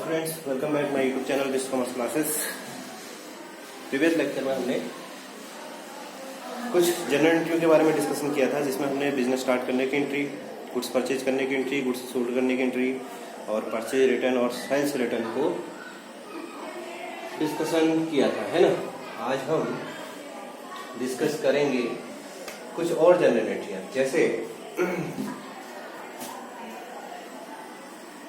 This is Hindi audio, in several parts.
Students, welcome back my YouTube channel Bisht commerce classes. Previous lecture में हमने कुछ जनरल एंट्रियों के बारे में डिस्कशन किया था, जिसमें हमने बिजनेस स्टार्ट करने की एंट्री, गुड्स परचेज करने की एंट्री, गुड्स सोल्ड करने की एंट्री और परचेज रिटर्न और सेल्स रिटर्न को डिस्कशन किया था, है ना। आज हम डिस्कस करेंगे कुछ और जनरल एंट्रियां, जैसे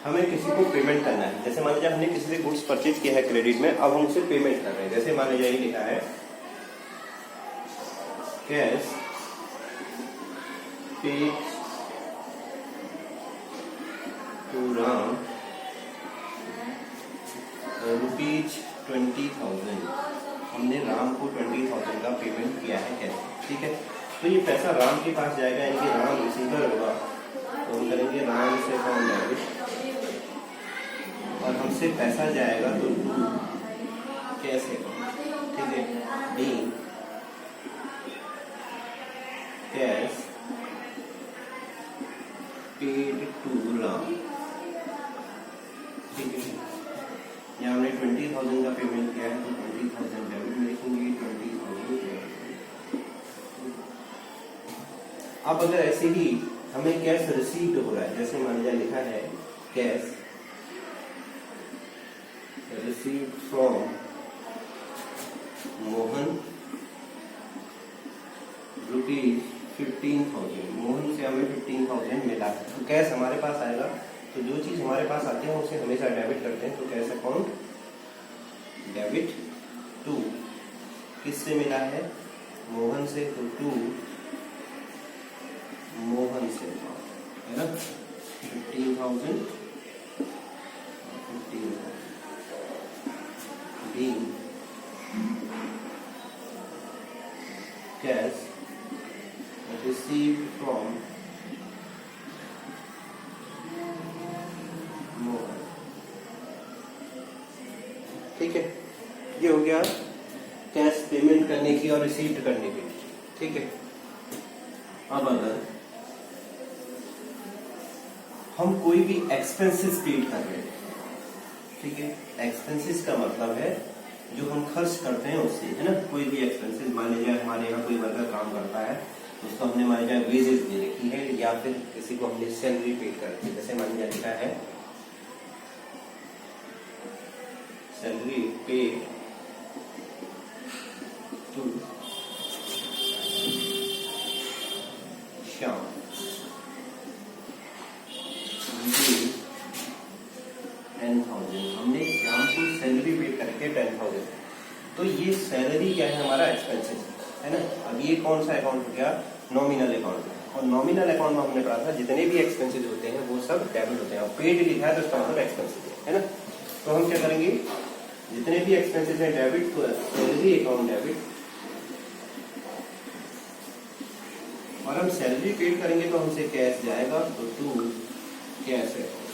हमें किसी को पेमेंट करना है। जैसे मान लीजिए हमने किसी से गुड्स परचेज किया है क्रेडिट में, अब हम उसे पेमेंट कर रहे हैं। जैसे मान लीजिए लिखा है कैश पेड टू राम ₹20,000। हमने राम को 20,000 का पेमेंट किया है कैश, ठीक है। तो ये पैसा राम के पास जाएगा, यानी कि राम रिसीवर होगा, तो हम करेंगे राम से अकाउंट डेबिट और हमसे पैसा जाएगा तो कैसे, ठीक है, D cash paid to Ram, ठीक है। यहाँ हमने 20,000 का पेमेंट किया है तो 20,000 डेबिट में लिखेंगे, 20,000 डेबिट। अब अगर ऐसे ही हमें कैश रिसीव्ड हो रहा है, जैसे मान लीजिए लिखा है cash received from Mohan ₹15,000। Mohan से हमें 15,000 मिला है, तो कैश हमारे पास आएगा। तो जो चीज हमारे पास आती है उसे हमेशा डेबिट करते हैं, तो कैश अकाउंट डेबिट टू किससे मिला है, मोहन से, तो टू मोहन से, है ना। 15,000 being cash received from Mohan, ठीक है। ये हो गया कैश पेमेंट करने की और रिसीव्ड करने की, ठीक है। अब अगर हम कोई भी एक्सपेंसेस पेड कर रहे हैं, ठीक है, एक्सपेंसेस का मतलब है जो हम खर्च करते हैं उससे, है ना। कोई भी एक्सपेंसेस, मान लीजिए हमारे यहाँ कोई वर्कर काम करता है, उसको हमने मान लीजिए वेजेस दे रखी है, या फिर किसी को हमने सैलरी पेड कर रखी है। जैसे मान लीजिए लिखा है सैलरी पेड टू श्याम, 10,000। हमने श्याम को सैलरी पे करके 10,000, तो ये सैलरी क्या है, हमारा एक्सपेंसेस है ना। अब ये कौन सा अकाउंट हो गया, नॉमिनल अकाउंट। और नॉमिनल अकाउंट में हमने पढ़ा था जितने भी एक्सपेंसेस होते हैं वो सब डेबिट होते हैं, और पेड लिखा है तो इसका मतलब एक्सपेंसेस है ना। तो हम क्या करेंगे, जितने भी एक्सपेंसेस है डेबिट, तो सैलरी अकाउंट डेबिट, और हम सैलरी पेड करेंगे तो हमसे कैश जाएगा, तो टू कैश अकाउंट,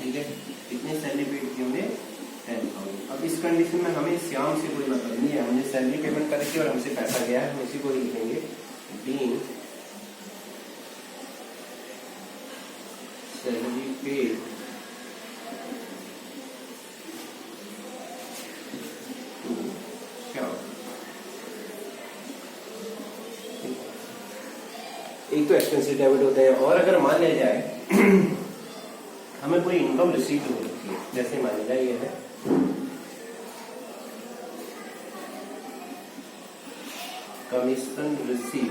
ठीक है। कितने सैलरी पेड की हमने, 10,000। अब इस कंडीशन में हमें श्याम से कोई मतलब नहीं है, हमने सैलरी पेमेंट करी और हमसे पैसा गया है, हम इसी को ही लिखेंगे being salary paid to Shyam. एक तो एक्सपेंसिव डेबिट होते हैं, और अगर मान लिया जाए हमें कोई इनकम रिसीव हो रखी है, जैसे मान लीजिए ये है कमीशन रिसीव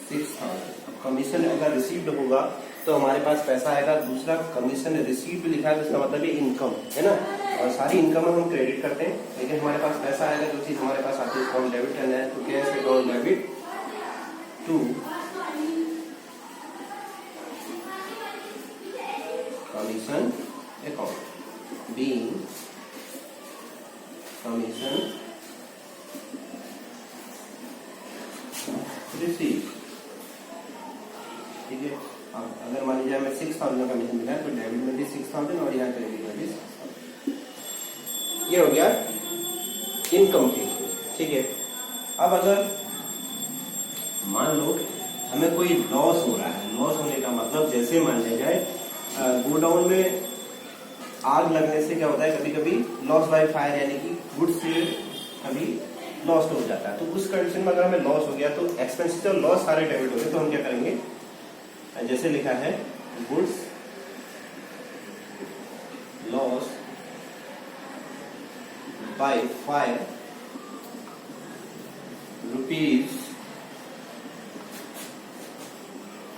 ₹6,000। अब कमीशन अगर रिसीव्ड होगा तो हमारे पास पैसा आएगा। दूसरा, कमीशन रिसीव्ड लिखा है तो इसका मतलब ये इनकम है ना, और सारी इनकम हम क्रेडिट करते हैं, लेकिन हमारे पास पैसा आएगा, जो चीज हमारे पास आती है अकाउंट डेबिट करना है, तो cash account debit to commission account being commission receive, ठीक है। अगर मान लीजिए हमें 6,000 का कमीशन मिला है तो डेबिट में भी 6,000 और यहाँ क्रेडिट में भी 6,000। ये हो गया इनकम की, ठीक है। अब अगर मान लो हमें कोई लॉस हो रहा है, लॉस होने का मतलब जैसे मान लिया जाए गोडाउन में आग लगने से क्या होता है, कभी कभी लॉस बाय फायर, यानी कि गुड्स से कभी लॉस हो जाता है। तो उस कंडीशन में अगर हमें लॉस हो गया तो एक्सपेंसेस और लॉस सारे डेबिट हो गए, तो हम क्या करेंगे, जैसे लिखा है goods loss by fire rupees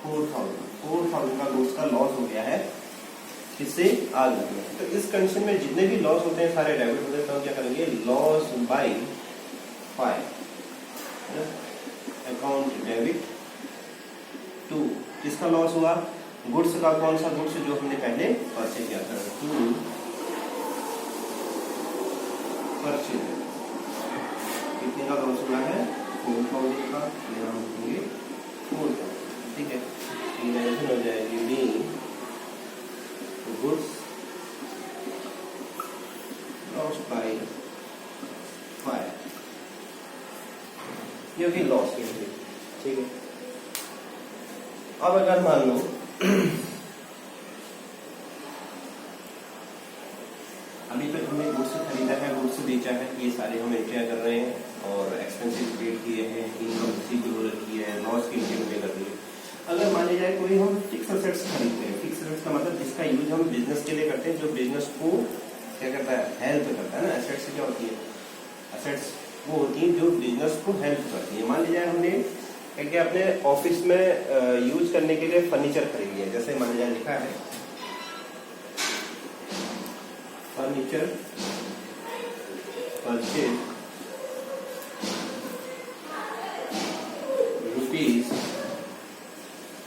4,000 का गुड्स का लॉस हो गया है, किससे, आग लगने। तो इस कंडीशन में जितने भी लॉस होते हैं सारे डेबिट होते हैं, तो हम क्या करेंगे, loss by fire, account debit to, किसका लॉस हुआ, गुड्स का, कौन सा गुड्स, जो हमने पहले परचेज किया था, टू परचेज, कितने का लॉस हुआ है, 4,000 का, यहाँ हम लिखेंगे 4,000, ठीक है। इमेजिन हो जाएगी being goods loss by fire, ये भी लॉस के लिए, ठीक है। अब अगर मान लो अभी तक हमने गुड्स खरीदा है, गुड्स बेचा है, ये सारे हम एंट्रियां कर रहे हैं और एक्सपेंसिव पेड किए हैं, इनकम रिसीवेबल रखी है, लॉस की एंट्री कर रही है। अगर मान लिया जाए कोई हम फिक्स एसेट्स खरीदते हैं, फिक्स एसेट्स का मतलब जिसका यूज हम बिजनेस के लिए करते हैं, जो बिजनेस को क्या करता है, हेल्प करता है ना। एसेट्स क्या होती है, एसेट्स वो होती है जो बिजनेस को हेल्प करती है। मान लीजिए हमने क्या अपने ऑफिस में यूज करने के लिए फर्नीचर खरीद लिया, जैसे मान लीजिए लिखा है फर्नीचर परचेज रुपीज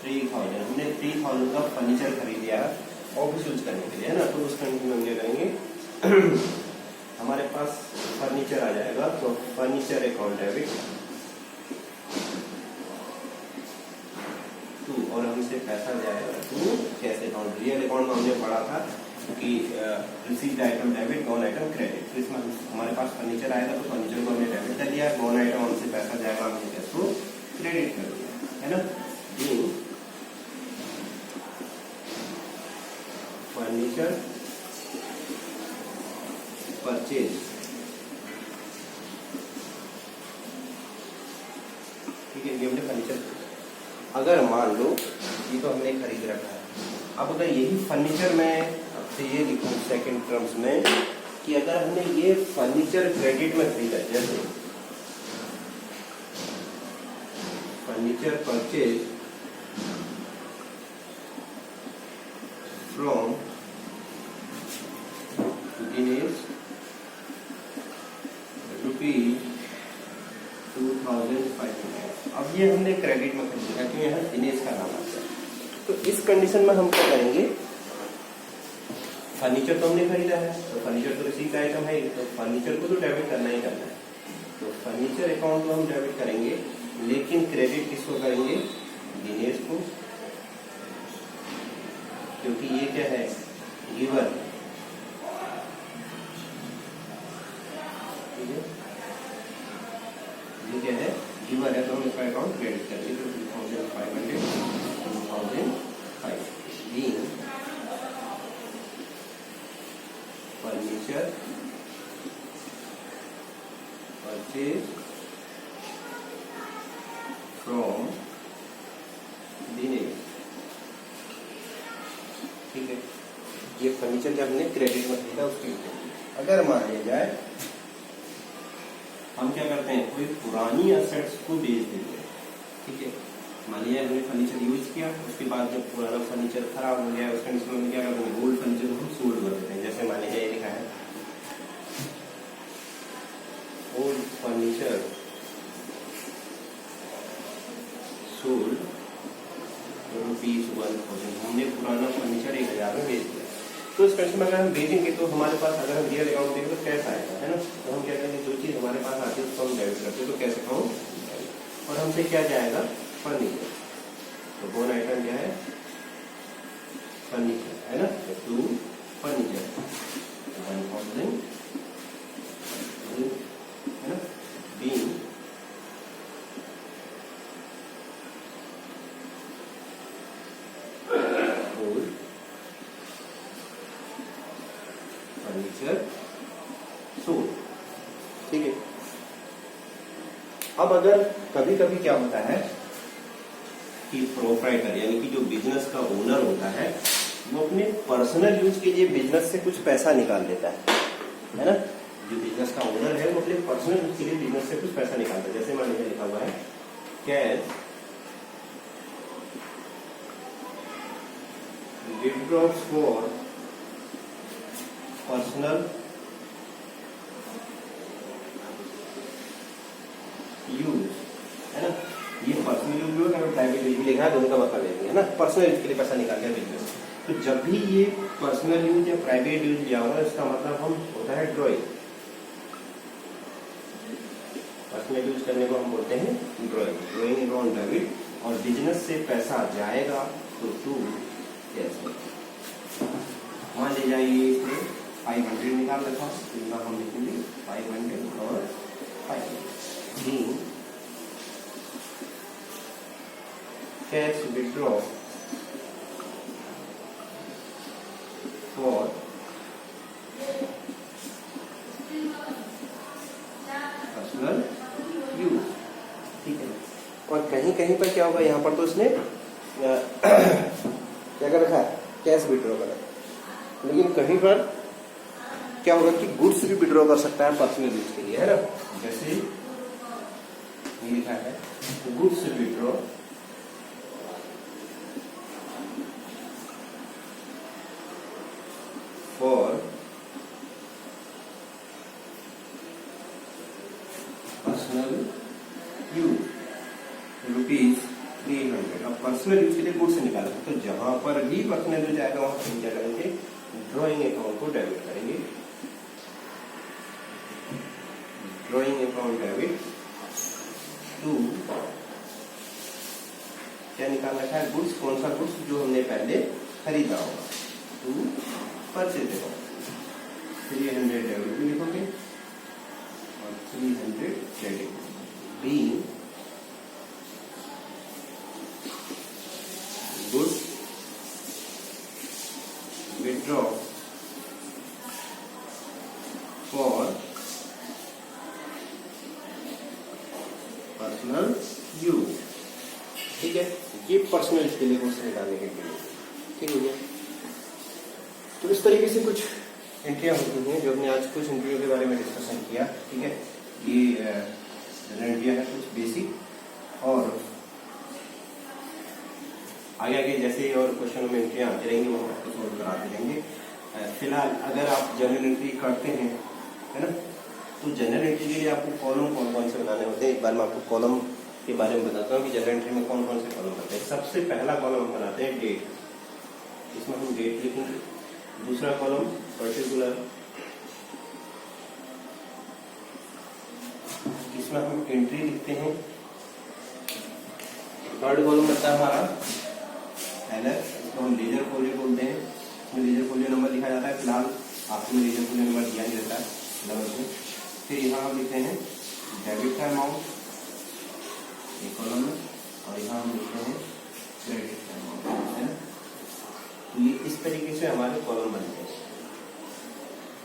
3,000, हमने 3,000 का फर्नीचर खरीद लिया ऑफिस यूज करने के लिए, है ना। तो उस कंडीशन में हम क्या करेंगे, हमारे पास फर्नीचर आ जाएगा, तो फर्नीचर अकाउंट डेबिट टू, और हमसे पैसा जाएगा to cash account, real account में हमने पढ़ा था कि received item debit, gone item credit. तो इसमें हमारे पास फर्नीचर आएगा तो फर्नीचर को हमने डेबिट कर दिया, गॉन आइटम हमसे पैसा जाएगा, हमने कैश को क्रेडिट कर दिया, है ना। फर्नीचर परचेज, ठीक है, ये हमने फर्नीचर, अगर मान लो ये तो हमने खरीद रखा है, अब अगर यही फर्नीचर में आपसे ये लिखूं सेकंड टर्म्स में कि अगर हमने ये फर्नीचर क्रेडिट में खरीदा, जैसे furniture purchase from Dinesh rupees 2,500, अब ये हमने क्रेडिट में खरीदा क्योंकि यहाँ दिनेश का नाम आता है। तो इस कंडीशन में हम क्या करेंगे, फर्नीचर तो हमने खरीदा है, तो फर्नीचर तो रिसीव्ड आइटम है, तो फर्नीचर को तो डेबिट करना ही करना है, तो फर्नीचर अकाउंट को हम डेबिट करेंगे, लेकिन क्रेडिट किसको करेंगे, दिनेश को, क्योंकि ये क्या है, गिवर, ठीक है, ये क्या है, गिवर है, तो हम इसका अकाउंट क्रेडिट करेंगे, तो 2,500 2,005 फर्नीचर परचेज फ्रॉम दिनेश, ठीक है। ये फर्नीचर क्या हमने क्रेडिट में खरीदा उसके ऊपर। अगर मान लिया जाए हम क्या करते हैं, कोई पुरानी एसेट्स को बेच देते हैं, ठीक है। मान लिया हमने फर्नीचर यूज किया, उसके बाद जब पुराना फर्नीचर खराब हो गया, उस कंडीशन में क्या करते हैं, ओल्ड फर्नीचर को हम सोल्ड कर देते हैं। जैसे मान लीजिए ये लिखा है ओल्ड फर्नीचर सोल्ड ₹1,000, हमने पुराना फर्नीचर 1,000 में बेच दिया। तो इस कंडीशन में अगर हम बेचेंगे तो हमारे पास, अगर हम रियल अकाउंट देंगे तो कैश आएगा, है ना। तो हम क्या करेंगे, जो चीज हमारे पास आती है उसको हम डेबिट करते हैं, तो कैश अकाउंट, और हमसे क्या जाएगा, फर्नीचर, तो कौन आइटम क्या है, फर्नीचर, है ना, टू फर्नीचर 1,000, है ना, बीइंग अब अगर कभी कभी क्या होता है कि प्रोप्राइटर यानी कि जो बिजनेस का ओनर होता है वो अपने पर्सनल यूज के लिए बिजनेस से कुछ पैसा निकाल लेता है ना। जो बिजनेस का ओनर है वो अपने पर्सनल यूज के लिए बिजनेस से कुछ पैसा निकालता है। जैसे मान लीजिए लिखा हुआ है कैश विथड्रॉल्स फॉर पर्सनल यूज, है ना। ये पर्सनल यूज भी होगा, प्राइवेट यूज भी लिखा है, दोनों का मतलब है ना। पर्सनल यूज के लिए पैसा निकाल दिया बिजनेस। तो जब भी ये पर्सनल यूज या प्राइवेट यूज लिया होगा इसका मतलब हम होता है ड्रॉइंग। पर्सनल यूज करने को हम बोलते हैं ड्रॉइंग अकाउंट डेबिट। और बिजनेस से पैसा जाएगा तो टू कैश। मान ले जाइए इसमें 500 निकाल रखा, इनका हम लिखेंगे 500 और 500 cash withdraw for personal use, ठीक है। और कहीं कहीं पर क्या होगा, यहाँ पर तो इसने क्या कर रखा है, कैश विथड्रॉ कर रखा है, लेकिन कहीं पर क्या होगा कि गुड्स भी विथड्रॉ कर सकता है पर्सनल यूज के लिए, है ना। जैसे ये लिखा है goods withdraw for personal use ₹300। अब पर्सनल यूज के लिए गुड्स निकाला, तो जहां पर भी पर्सनल यूज आएगा वहां पर क्या करेंगे, ड्रॉइंग अकाउंट को डेबिट करेंगे। ड्रॉइंग अकाउंट डेबिट टू क्या निकाल रखा है, गुड्स। कौन सा गुड्स, जो हमने पहले खरीदा होगा, टू परचेज अकाउंट। 300 डेबिट भी लिखोगे और 300 credit being goods withdraw for personal use, ठीक है। ये पर्सनल के लिए गुड्स निकालने के लिए, ठीक है भैया। तो इस तरीके से कुछ एंट्रियां होती हैं जो हमने आज कुछ एंट्रियों के बारे में डिस्कशन किया, ठीक है। ये एंट्रियां है कुछ बेसिक, और आगे आगे जैसे और क्वेश्चनों में एंट्रियां आती रहेंगी वो आपको सॉल्व कराते रहेंगे। फिलहाल अगर आप जनरल एंट्री करते हैं, है ना, तो जनरल एंट्री के लिए आपको कॉलम कौन कौन से बनाने होते हैं, एक बार मैं आपको कॉलम के बारे में बताता हूँ कि जनरल एंट्री में कौन कौन से कॉलम बनते हैं। सबसे पहला कॉलम हम बनाते हैं डेट, इसमें हम डेट लिखेंगे। दूसरा कॉलम पर्टिकुलर, इसमें हम एंट्री लिखते हैं। थर्ड कॉलम बनता है हमारा एलएस, इसको हम लीजर फोलियो बोलते हैं। इसमें लीजर फोलियो नंबर लिखा जाता है, फिलहाल आपको लीजर फोलियो नंबर दिया नहीं रहता है नंबर में। फिर यहाँ हम लिखते हैं डेबिट का अमाउंट एक कॉलम में, और यहाँ हम लिखते हैं क्रेडिट का अमाउंट, है ना। तो ये इस तरीके से हमारे कॉलम बनते हैं।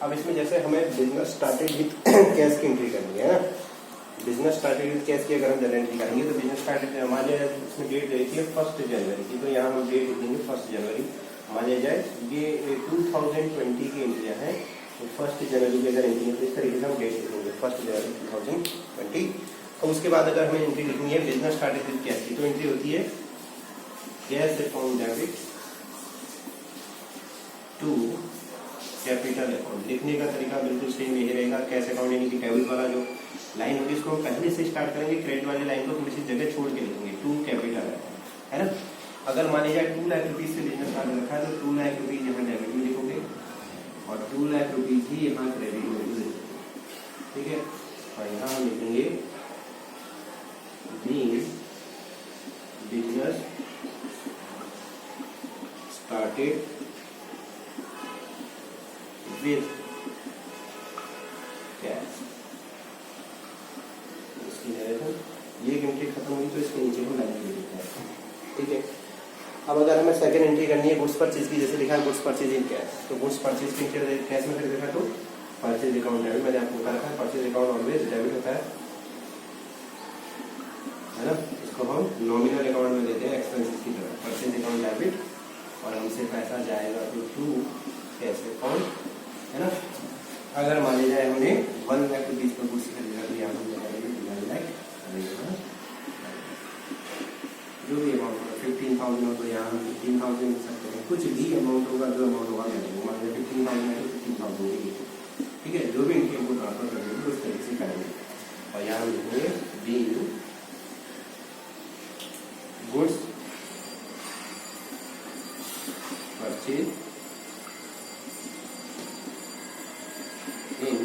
अब इसमें जैसे हमें बिजनेस स्टार्टेड विद कैश की एंट्री करनी है ना, बिजनेस स्टार्टेड विद कैश की अगर हम जनरल एंट्री करेंगे तो बिजनेस स्टार्टेड हमारे इसमें डेट रहती है 1 जनवरी की, तो यहाँ हम डेट लिखेंगे 1 जनवरी। मान लिया जाए ये 2020 की एंट्रियां हैं, तो 1 जनवरी की अगर एंट्री है तो इस तरीके से हम डेट लिखेंगे 1 जनवरी 2020। और उसके बाद अगर हमें एंट्री लिखनी है बिजनेस स्टार्टेड विद कैश की, तो एंट्री होती है cash account debit to capital account. लिखने का तरीका बिल्कुल सेम यही रहेगा। कैश अकाउंट यानी कि डेबिट वाला जो लाइन होगी इसको हम पहले से स्टार्ट करेंगे, क्रेडिट वाली लाइन को किसी जगह छोड़ के लिखेंगे, टू कैपिटल अकाउंट, है ना। अगर मान लीजिए 2 लाख रुपीज से बिजनेस स्टार्ट रखा है तो 2 लाख रुपीज यहाँ डेबिट में लिखोगे और 2 लाख रुपीज ही यहाँ क्रेडिट में लिखोगे, ठीक है। और यहाँ हम लिखेंगे बिजनेस स्टार्टेड विद कैश। इसकी ये एंट्री खत्म हुई तो इसके नीचे हम लाइन लिख देते हैं, ठीक है। अब अगर हमें सेकंड एंट्री करनी है गुड्स परचेज की, जैसे लिखा है गुड्स परचेज इन कैश, तो गुड्स परचेज की कैश में खरीदा तो परचेज अकाउंट डेबिट, मैंने आपको बता रखा है परचेज अकाउंट ऑलवेज डेबिट होता है। इसको हम नॉमिनल अकाउंट में देते हैं एक्सपेंसेस की तरह, परचेज अकाउंट डेबिट, और हमसे पैसा जाएगा टू कैश अकाउंट, है ना। अगर मान जाए हमने 1 लाख रुपीज पर कुछ खरीदा तो यहाँ हम लगाएंगे 1 लाख, जो भी अमाउंट होगा 15,000 हो तो यहाँ हम 15,000 लिख सकते हैं, कुछ भी अमाउंट होगा जो अमाउंट होगा मान लीजिए 15,000 है तो 15,000 लिखेंगे, ठीक है। जो भी इनके इनपुट ट्रांसफर कर देंगे उस तरीके से करेंगे। और यहाँ हम लिखेंगे being goods purchase in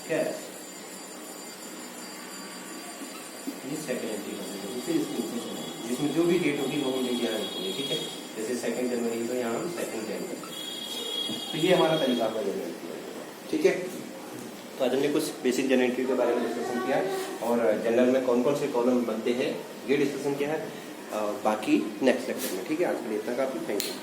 cash, ये सेकेंड एंट्री करेंगे। फिर इसमें जो भी डेट होगी वो हम लेके यहाँ रखेंगे, ठीक है। जैसे 2 जनवरी तो यहाँ हम 2 जनवरी, तो ये हमारा तरीका होगा जनरल एंट्री का, ठीक है। तो आज हमने कुछ बेसिक जनरल एंट्री के बारे में डिस्कशन किया, और जनरल में कौन कौन से कॉलम बनते हैं ये डिस्कशन किया है। बाकी नेक्स्ट लेक्चर में, ठीक है। आज के लिए इतना काफी, थैंक यू।